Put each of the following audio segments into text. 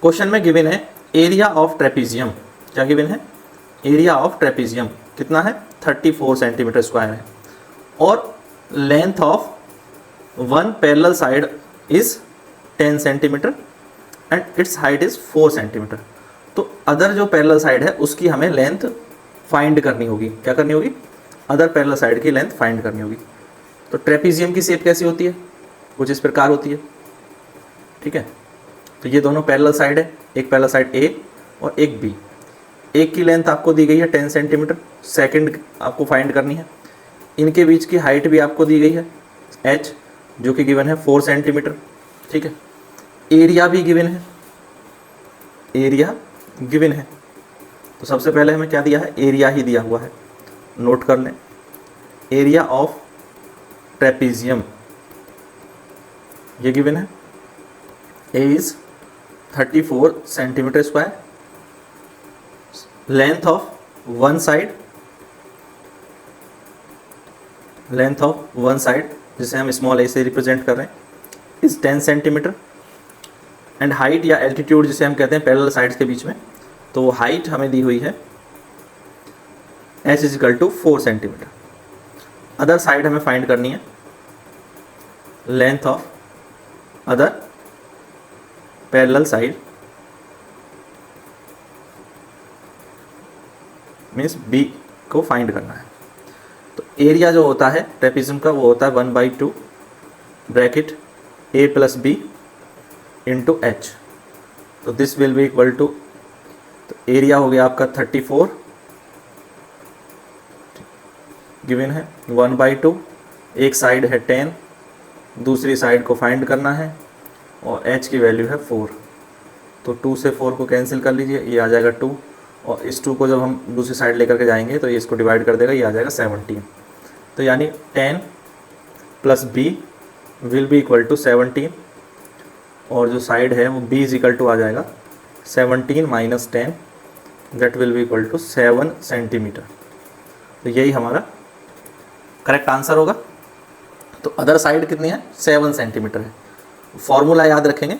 Question में given है area of trapezium. क्या गिवन है? एरिया ऑफ ट्रेपीजियम कितना है? 34 सेंटीमीटर स्क्वायर है और length of one parallel side is 10 centimetre and it's height is 4 centimetre. तो अदर जो पैरेलल साइड है उसकी हमें लेंथ फाइंड करनी होगी। क्या करनी होगी? अदर पैरेलल साइड की लेंथ फाइंड करनी होगी। तो ट्रेपीजियम की शेप कैसी होती है? कुछ इस प्रकार होती है। ठीक है, तो ये दोनों पैरेलल साइड है, एक पैरेलल साइड ए और एक बी। एक की लेंथ आपको दी गई है 10 सेंटीमीटर, सेकंड आपको फाइंड करनी है। इनके बीच की हाइट भी आपको दी गई है h, जो कि गिवन है 4 सेंटीमीटर। ठीक है, एरिया भी गिवन है, एरिया गिवन है। तो सबसे पहले हमें क्या दिया है? एरिया ही दिया हुआ है, नोट कर लें। एरिया ऑफ ट्रेपीजियम ये गिवन है, A is 34 centimetre square, length of one side, length of one side जिसे हम स्मॉल ए से रिप्रेजेंट कर रहे हैं इज 10 सेंटीमीटर एंड हाइट या एल्टीट्यूड जिसे हम कहते हैं पैरेलल साइड्स के बीच में, तो वो हाइट हमें दी हुई है h is equal to 4 centimeter. Other side हमें फाइंड करनी है, length of other parallel side means b को फाइंड करना है। तो एरिया जो होता है ट्रेपीजियम का वो होता है 1/2 bracket a plus B into h. तो this will be equal to, तो एरिया हो गया आपका 34 गिवन है, 1/2, एक साइड है 10, दूसरी साइड को फाइंड करना है और h की वैल्यू है 4। तो 2 से 4 को कैंसिल कर लीजिए, ये आ जाएगा 2 और इस 2 को जब हम दूसरी साइड लेकर के जाएंगे तो ये इसको डिवाइड कर देगा, ये आ जाएगा 17। तो यानी 10 plus b will be equal to 17 और जो साइड है वो b इज इक्वल टू आ जाएगा 17 minus 10 that will be equal to 7 centimeter. तो यही हमारा करेक्ट आंसर होगा। तो अदर साइड कितनी है? 7 सेंटीमीटर है। फॉर्मूला याद रखेंगे,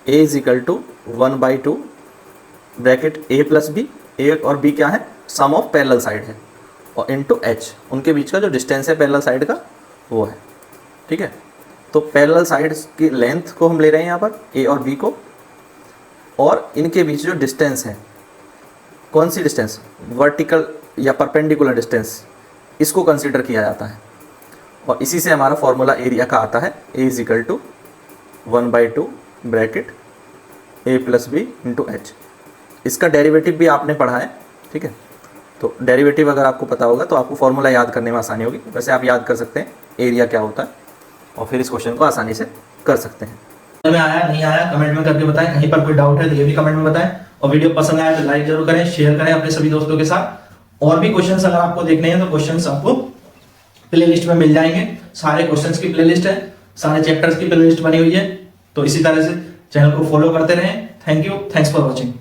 a is equal to 1/2 bracket a plus B, a और b क्या है? सम ऑफ पैरेलल साइड है और इनटू h, उनके बीच का जो डिस्टेंस है पैरेलल साइड का वो है। ठीक है, तो पैरेलल साइड्स की लेंथ को हम ले रहे हैं यहाँ पर a और b को, और इनके बीच जो डिस्टेंस है, कौन सी डिस्टेंस? वर्टिकल या परपेंडिकुलर डिस्टेंस, इसको कंसीडर किया जाता है और इसी से हमारा फॉर्मूला एरिया का आता है, a is equal to 1/2 bracket a plus B into H. इसका डेरिवेटिव भी आपने पढ़ा है। ठीक है, तो डेरिवेटिव अगर आपको पता होगा तो आपको फॉर्मूला याद करने में आसानी होगी। वैसे आप याद कर सकते हैं एरिया क्या होता है और फिर इस क्वेश्चन को आसानी से कर सकते हैं। में आया नहीं आया कमेंट में करके बताएं, कहीं पर कोई डाउट है तो ये भी कमेंट में बताएं और वीडियो पसंद आया तो लाइक जरूर करें, शेयर करें अपने सभी दोस्तों के साथ। और भी क्वेश्चंस अगर आपको देखने हैं तो क्वेश्चंस आपको प्लेलिस्ट में मिल जाएंगे। सारे क्वेश्चंस की प्लेलिस्ट है, सारे चैप्टर्स की प्लेलिस्ट बनी हुई है। तो इसी तरह से चैनल को फॉलो करते रहें। Thank you, thanks for watching.